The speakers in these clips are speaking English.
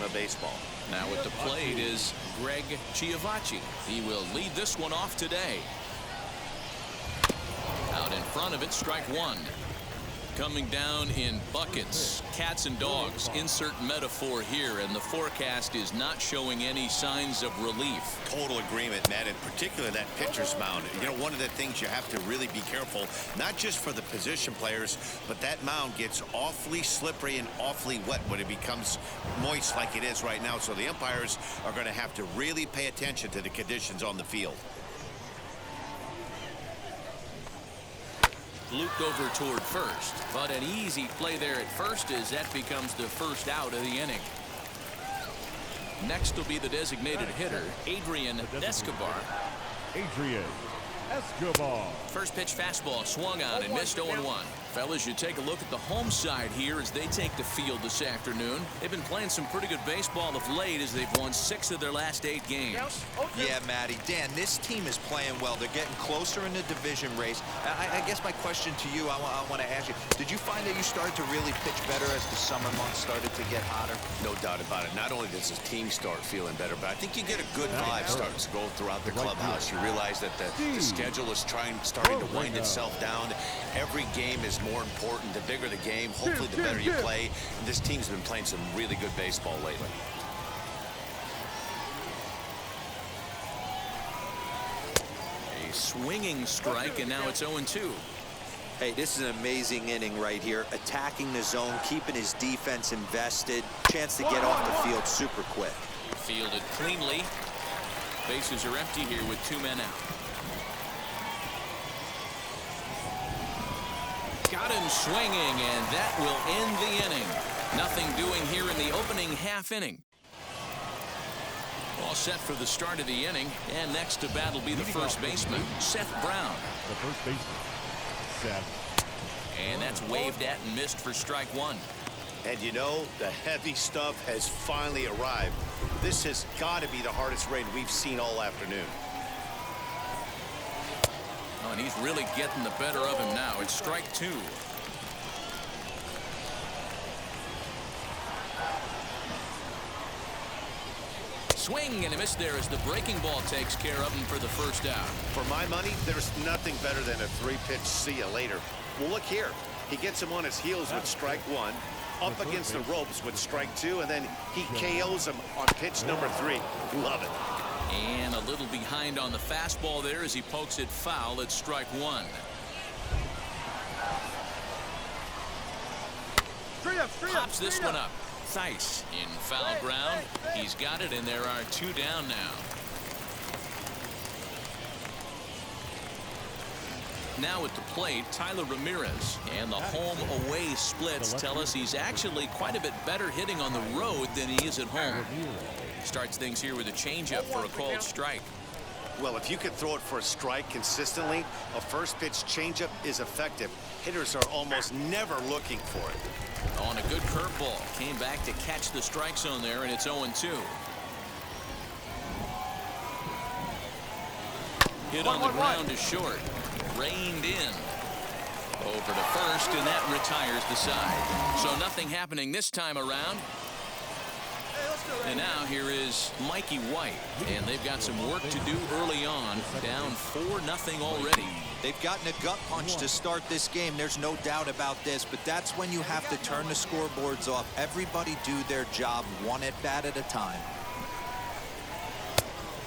of baseball. Now at the plate is Greg Chiavacci. He will lead this one off today. Out in front of it, strike one. Coming down in buckets, cats and dogs, insert metaphor here, and the forecast is not showing any signs of relief. Total agreement, Matt, in particular that pitcher's mound. You know, one of the things you have to really be careful, not just for the position players, but that mound gets awfully slippery and awfully wet when it becomes moist like it is right now. So the umpires are going to have to really pay attention to the conditions on the field. Looped over toward first, but an easy play there at first as that becomes the first out of the inning. Next will be the designated hitter, Adrian Escobar. First pitch fastball swung on and missed 0-1. Fellas, you take a look at the home side here as they take the field this afternoon. They've been playing some pretty good baseball of late as they've won 6 of their last 8 games. Yeah, Matty. Dan, this team is playing well. They're getting closer in the division race. I guess my question to you, I want to ask you, did you find that you started to really pitch better as the summer months started to get hotter? No doubt about it. Not only does the team start feeling better, but I think you get a good vibe starting to go throughout the clubhouse. You realize that the schedule is starting to wind itself down. Every game is more important. The bigger the game, hopefully the better you play. And this team's been playing some really good baseball lately. A swinging strike, and now it's 0-2. Hey, this is an amazing inning right here. Attacking the zone, keeping his defense invested. Chance to get off the field super quick. Fielded cleanly. Bases are empty here with 2 men out. Got him swinging, and that will end the inning. Nothing doing here in the opening half inning. All set for the start of the inning, and next to bat will be the first baseman, Seth Brown. The first baseman, Seth. And that's waved at and missed for strike one. And you know, the heavy stuff has finally arrived. This has got to be the hardest rain we've seen all afternoon. Oh, and he's really getting the better of him now. It's strike two. Swing and a miss there as the breaking ball takes care of him for the first out. For my money, there's nothing better than a 3-pitch see you later. Well, look here. He gets him on his heels with strike one, up against the ropes with strike two, and then he KOs him on pitch number 3. Love it. And a little behind on the fastball there as he pokes it foul at strike one. Pops this one up. Theis in foul ground. He's got it, and there are 2 down now. Now at the plate, Tyler Ramirez. And the home-away splits tell us he's actually quite a bit better hitting on the road than he is at home. Starts things here with a changeup for a called strike. Well, if you can throw it for a strike consistently, a first pitch changeup is effective. Hitters are almost never looking for it. On a good curveball. Came back to catch the strike zone there, and it's 0-2. Hit on the ground is short. Reined in. Over to first, and that retires the side. So nothing happening this time around. And now here is Mikey White, and they've got some work to do early on. Down 4-0 already. They've gotten a gut punch to start this game. There's no doubt about this, but that's when you have to turn the scoreboards off. Everybody do their job one at bat at a time.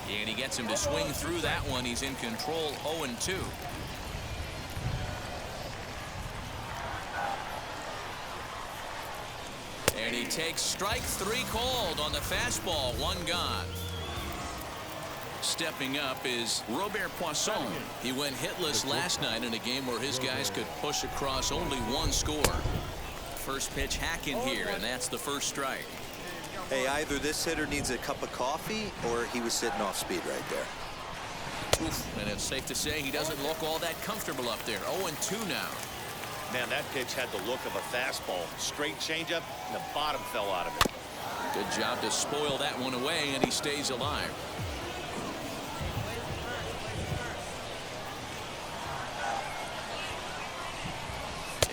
And he gets him to swing through that one. He's in control, 0-2. And he takes strike 3 called on the fastball. 1 gone. Stepping up is Robert Poisson. He went hitless last night in a game where his guys could push across only 1 score. First pitch hacking here, and that's the first strike. Hey, either this hitter needs a cup of coffee or he was sitting off speed right there. Oof, and it's safe to say he doesn't look all that comfortable up there. 0-2 now. Man, that pitch had the look of a fastball. Straight changeup, and the bottom fell out of it. Good job to spoil that one away, and he stays alive.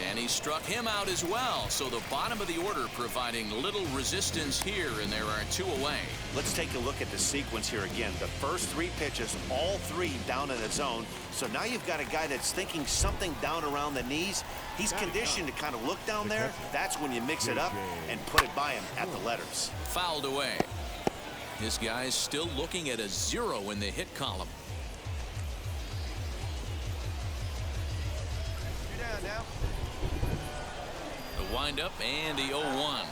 And he struck him out as well. So the bottom of the order providing little resistance here, and there are 2 away. Let's take a look at the sequence here again. The first 3 pitches, all 3 down in the zone. So now you've got a guy that's thinking something down around the knees. He's conditioned to kind of look down there. That's when you mix it up and put it by him at the letters. Fouled away. This guy's still looking at a 0 in the hit column. You're down now. The windup and the 0-1.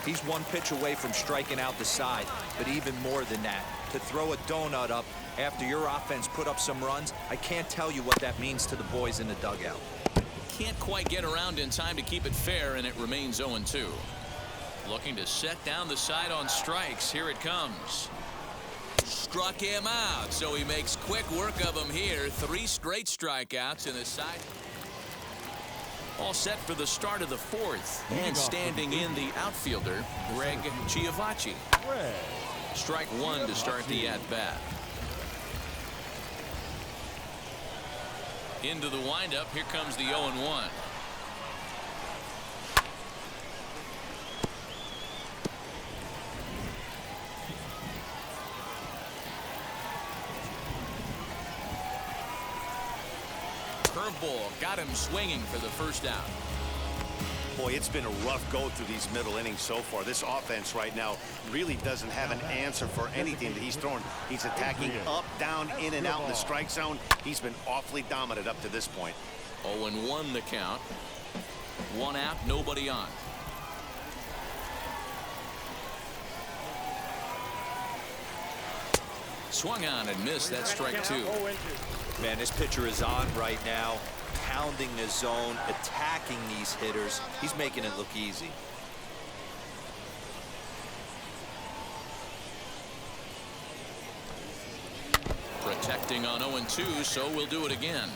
He's 1 pitch away from striking out the side, but even more than that, to throw a donut up after your offense put up some runs, I can't tell you what that means to the boys in the dugout. Can't quite get around in time to keep it fair, and it remains 0-2. Looking to set down the side on strikes. Here it comes. Struck him out, so he makes quick work of him here. 3 straight strikeouts in the side. All set for the start of the 4th. And standing in the outfielder, Greg Giovacci. Strike 1 to start the at-bat. Into the windup. Here comes the 0-1. Curveball got him swinging for the first out. Boy, it's been a rough go through these middle innings so far. This offense right now really doesn't have an answer for anything that he's throwing. He's attacking up, down, in and out in the strike zone. He's been awfully dominant up to this point. 0-1 the count. 1 out, nobody on. Swung on and missed. That's strike 2. Man, this pitcher is on right now, pounding the zone, attacking these hitters. He's making it look easy. Protecting on 0-2, so we'll do it again.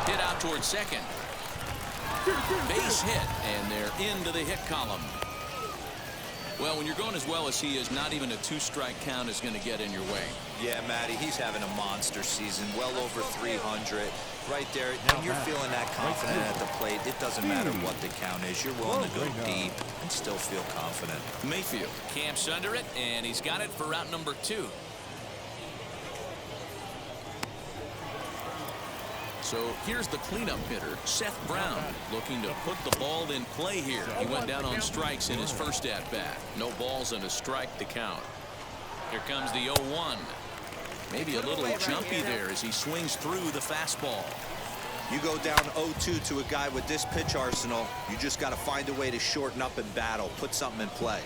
Hit out towards second. Base hit, and they're into the hit column. Well, when you're going as well as he is, not even a 2-strike count is going to get in your way. Yeah, Matty, he's having a monster season, well over 300. Right there, when you're feeling that confident at the plate, it doesn't matter what the count is. You're willing to go deep and still feel confident. Mayfield camps under it, and he's got it for route number 2. So here's the cleanup hitter, Seth Brown, looking to put the ball in play here. He went down on strikes in his first at-bat. No balls and a strike to count. Here comes the 0-1. Maybe a little jumpy there as he swings through the fastball. You go down 0-2 to a guy with this pitch arsenal, you just got to find a way to shorten up and battle, put something in play.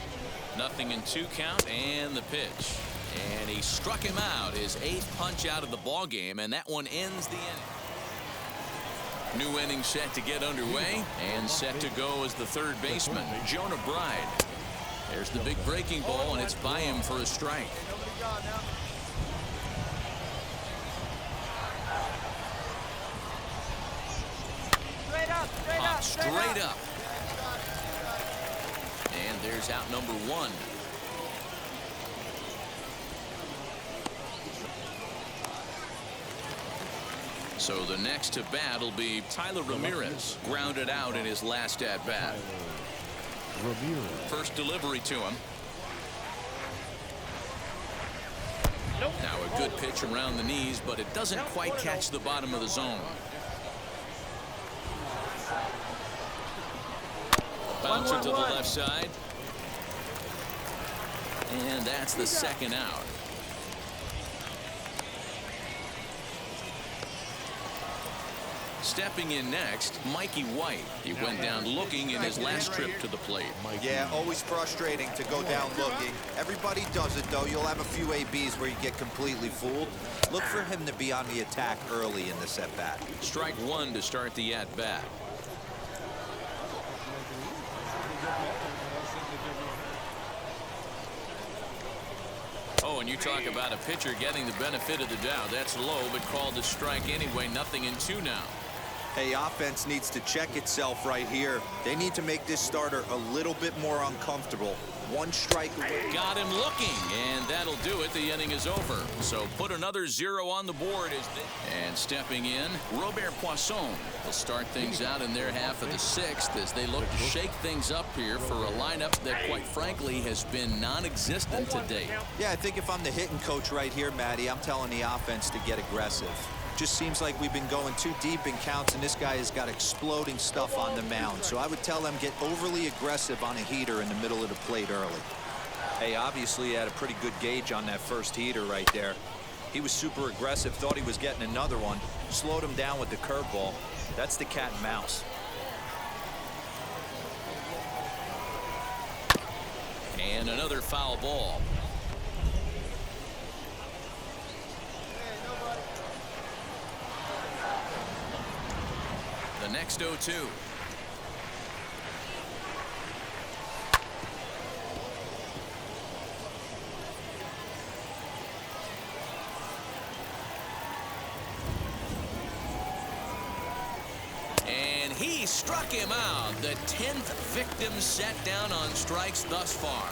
0-2 count and the pitch. And he struck him out, his 8th punch out of the ball game, and that one ends the inning. New inning set to get underway and set to go as the 3rd baseman, Jonah Bride. There's the big breaking ball, and it's by him for a strike. Pop straight up. And there's out number 1. So the next to bat will be Tyler Ramirez, grounded out in his last at bat. First delivery to him. Now a good pitch around the knees, but it doesn't quite catch the bottom of the zone. Bouncer to the left side. And that's the 2nd out. Stepping in next, Mikey White. He went down looking in his last trip to the plate. Yeah, always frustrating to go down looking. Everybody does it, though. You'll have a few ABs where you get completely fooled. Look for him to be on the attack early in this at-bat. Strike 1 to start the at-bat. Oh, and you talk about a pitcher getting the benefit of the doubt. That's low, but called a strike anyway. 0-2 now. Hey, offense needs to check itself right here. They need to make this starter a little bit more uncomfortable. One strike away. Got him looking, and that'll do it. The inning is over. So put another 0 on the board. And stepping in, Robert Poisson will start things out in their half of the 6th as they look to shake things up here for a lineup that, quite frankly, has been non-existent to date. Yeah, I think if I'm the hitting coach right here, Matty, I'm telling the offense to get aggressive. Just seems like we've been going too deep in counts, and this guy has got exploding stuff on the mound. So I would tell them get overly aggressive on a heater in the middle of the plate early. Hey, obviously he had a pretty good gauge on that first heater right there. He was super aggressive, thought he was getting another one, slowed him down with the curveball. That's the cat and mouse. And another foul ball. The next 0-2. And he struck him out. The 10th victim set down on strikes thus far.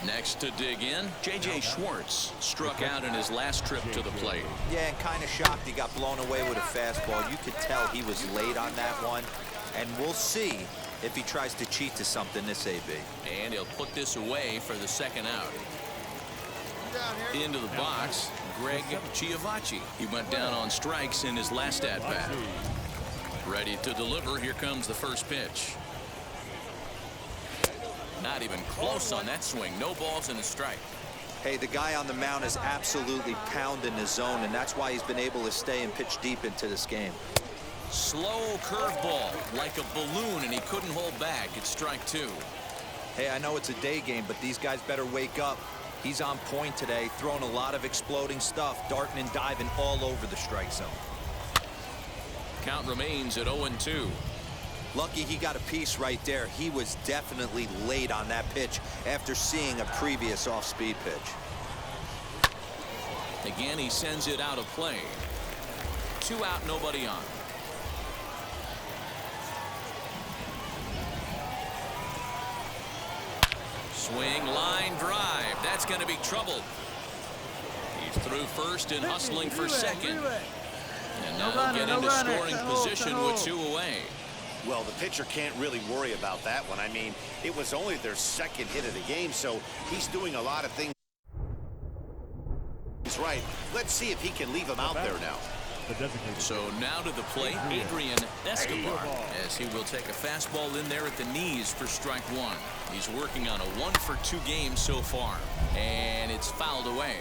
Next to dig in, J.J. Schwartz struck out in his last trip to the plate. Yeah, and kind of shocked he got blown away with a fastball. You could tell he was late on that one. And we'll see if he tries to cheat to something this AB. And he'll put this away for the second out. Into the box, Greg Chiavacci. He went down on strikes in his last at-bat. Ready to deliver. Here comes the first pitch. Not even close on that swing. No balls and a strike. Hey, the guy on the mound is absolutely pounding the zone, and that's why he's been able to stay and pitch deep into this game. Slow curveball like a balloon, and he couldn't hold back. It's strike 2. Hey, I know it's a day game, but these guys better wake up. He's on point today, throwing a lot of exploding stuff, darting and diving all over the strike zone. Count remains at 0-2. Lucky he got a piece right there. He was definitely late on that pitch after seeing a previous off-speed pitch. Again, he sends it out of play. 2 out, nobody on. Swing, line drive. That's going to be trouble. He's through first and hustling for second. And now he'll get into scoring position with 2 away. Well, the pitcher can't really worry about that one. I mean, it was only their second hit of the game, so he's doing a lot of things right. Let's see if he can leave him out there now. So now to the plate, Adrian Escobar, as he will take a fastball in there at the knees for strike 1. He's working on a 1-for-2 game so far, and it's fouled away.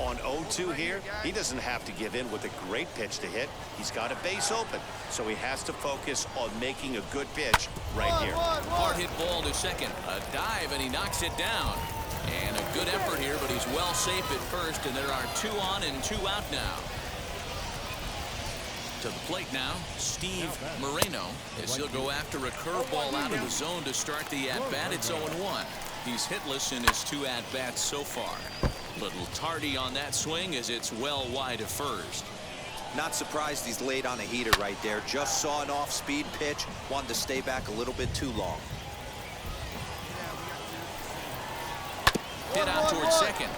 On 0-2 here, he doesn't have to give in with a great pitch to hit. He's got a base open, so he has to focus on making a good pitch right here. Hard hit ball to second. A dive, and he knocks it down. And a good effort here, but he's well safe at first, and there are 2 on and 2 out now. To the plate now, Steve Moreno, as he'll go after a curveball out of the zone to start the at-bat. It's 0-1. He's hitless in his 2 at-bats so far. Little tardy on that swing as it's well wide of first. Not surprised he's late on a heater right there. Just saw an off-speed pitch. Wanted to stay back a little bit too long. Hit out towards second.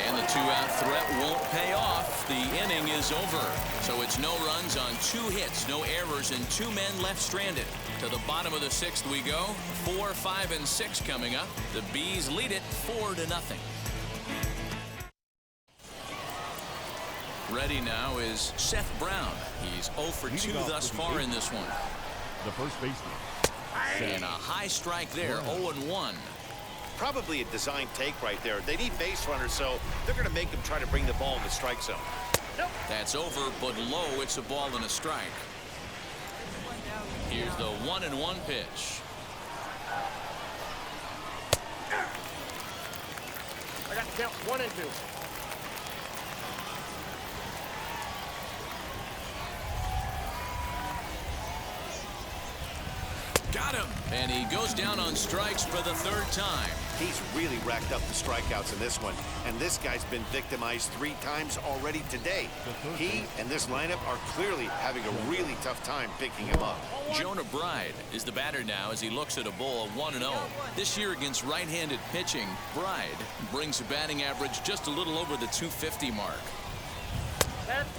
And the 2-out threat won't pay off. The inning is over. So it's no runs on 2 hits, no errors, and 2 men left stranded. To the bottom of the 6th we go. 4, 5, and 6 coming up. The Bees lead it 4-0. Ready now is Seth Brown. He's 0 for 2 thus far in this one. The first baseman. And a high strike there, 0-1. Probably a design take right there. They need base runners, so they're going to make them try to bring the ball in the strike zone. That's over, but low. It's a ball and a strike. Here's the 1-1 pitch. I got to count 1 and 2. Got him, And he goes down on strikes for the third time. He's really racked up the strikeouts in this one, and this guy's been victimized 3 times already today. He and this lineup are clearly having a really tough time picking him up. Jonah Bride is the batter now as he looks at a ball of 1-0. This year against right-handed pitching, Bride brings a batting average just a little over the 250 mark.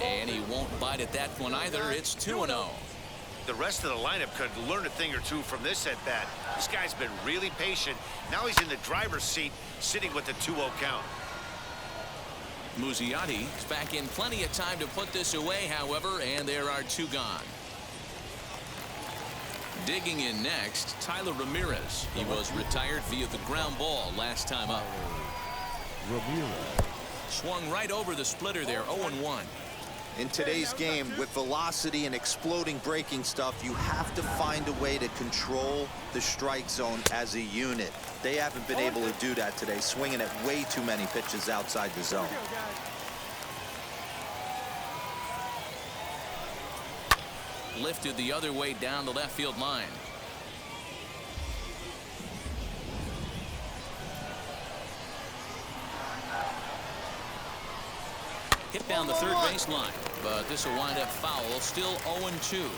And he won't bite at that one either. It's 2-0. The rest of the lineup could learn a thing or two from this at bat. This guy's been really patient. Now he's in the driver's seat, sitting with the 2-0 count. Muzziotti is back in plenty of time to put this away, however, and there are 2 gone. Digging in next, Tyler Ramirez. He was retired via the ground ball last time up. Ramirez. Swung right over the splitter there, 0-1. In today's game, with velocity and exploding breaking stuff, you have to find a way to control the strike zone as a unit. They haven't been able to do that today, swinging at way too many pitches outside the zone. Lifted the other way down the left field line. Hit down the third baseline, but this will wind up foul. Still 0-2.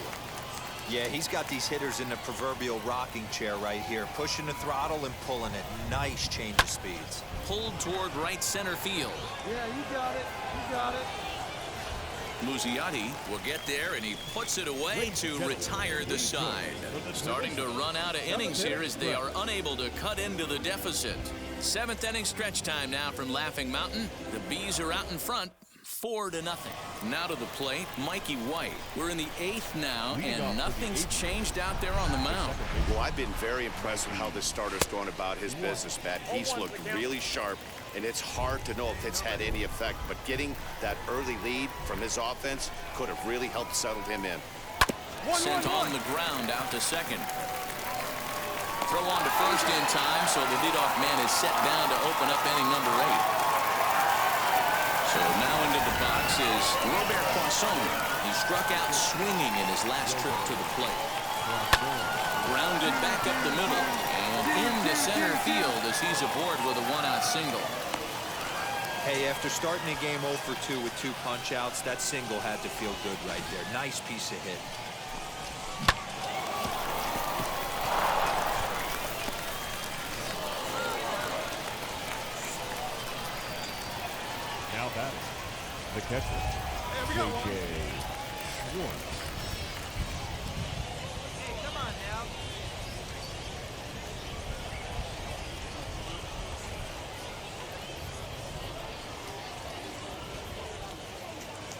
Yeah, he's got these hitters in the proverbial rocking chair right here, pushing the throttle and pulling it. Nice change of speeds. Pulled toward right center field. Yeah, you got it. You got it. Muzziotti will get there, and he puts it away to retire the side. Starting to run out of innings here as they are unable to cut into the deficit. 7th inning stretch time now from Laughing Mountain. The Bees are out in front, 4-0. Now to the plate, Mikey White. We're in the 8th now, and nothing's changed out there on the mound. Well, I've been very impressed with how this starter's going about his business, Matt. He's looked really sharp, and it's hard to know if it's had any effect, but getting that early lead from his offense could have really helped settle him in. Sent on the ground out to second. Throw on to first in time, so the leadoff man is set down to open up inning number 8. So now into the box is Robert Poisson. He struck out swinging in his last trip to the plate. Grounded back up the middle and into center field as he's aboard with a 1-out single. Hey, after starting the game 0 for 2 with 2 punch-outs, that single had to feel good right there. Nice piece of hit. Now batting, the catcher, J.J. Schwartz. Hey, come on now.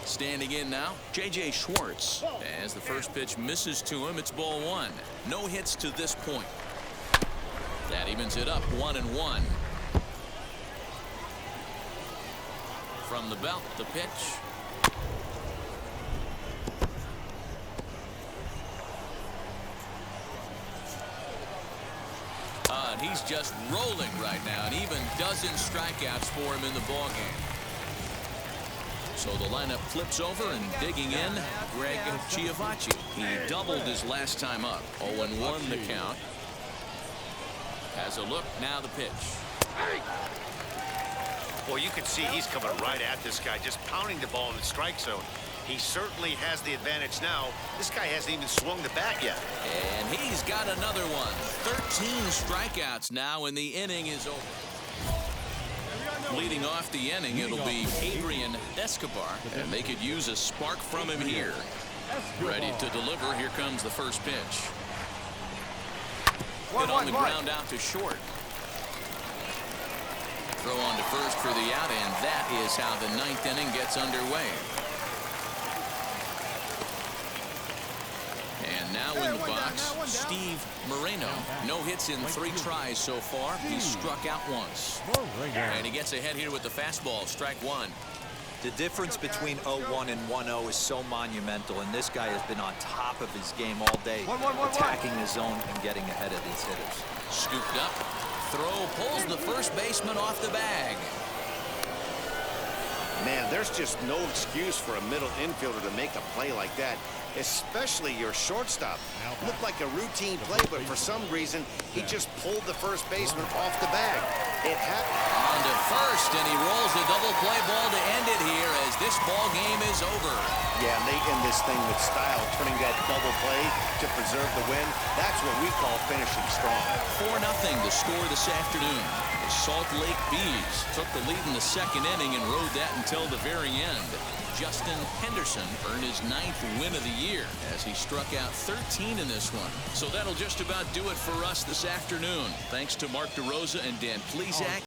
Standing in now, J.J. Schwartz. As the first pitch misses to him, it's ball 1. No hits to this point. That evens it up, 1-1. From the belt, the pitch. And he's just rolling right now, and even dozen strikeouts for him in the ballgame. So the lineup flips over, and digging in, Greg Chiavacci. He doubled his last time up. 0-1 the count. Has a look, now the pitch. Well, you can see he's coming right at this guy, just pounding the ball in the strike zone. He certainly has the advantage now. This guy hasn't even swung the bat yet. And he's got another one. 13 strikeouts now, and the inning is over. Leading off the inning, it'll be Adrian Escobar, and they could use a spark from him here. Ready to deliver. Here comes the first pitch. Hit on the ground out to short. Throw on to first for the out, and that is how the 9th inning gets underway. And now in the box, Steve Moreno. No hits in 3 tries so far. He's struck out once. And he gets ahead here with the fastball, strike 1. The difference between 0-1 and 1-0 is so monumental, and this guy has been on top of his game all day, attacking the zone and getting ahead of these hitters. Scooped up. Throw pulls the first baseman off the bag. Man, there's just no excuse for a middle infielder to make a play like that. especially your shortstop. Looked like a routine play, but for some reason, he just pulled the first baseman off the bag. It happened. On to first, and he rolls the double play ball to end it here as this ball game is over. Yeah, and they end this thing with style, turning that double play to preserve the win. That's what we call finishing strong. 4-0 the score this afternoon. The Salt Lake Bees took the lead in the second inning and rode that until the very end. Justin Henderson earned his 9th win of the year as he struck out 13 in this one. So that'll just about do it for us this afternoon. Thanks to Mark DeRosa and Dan Plesac.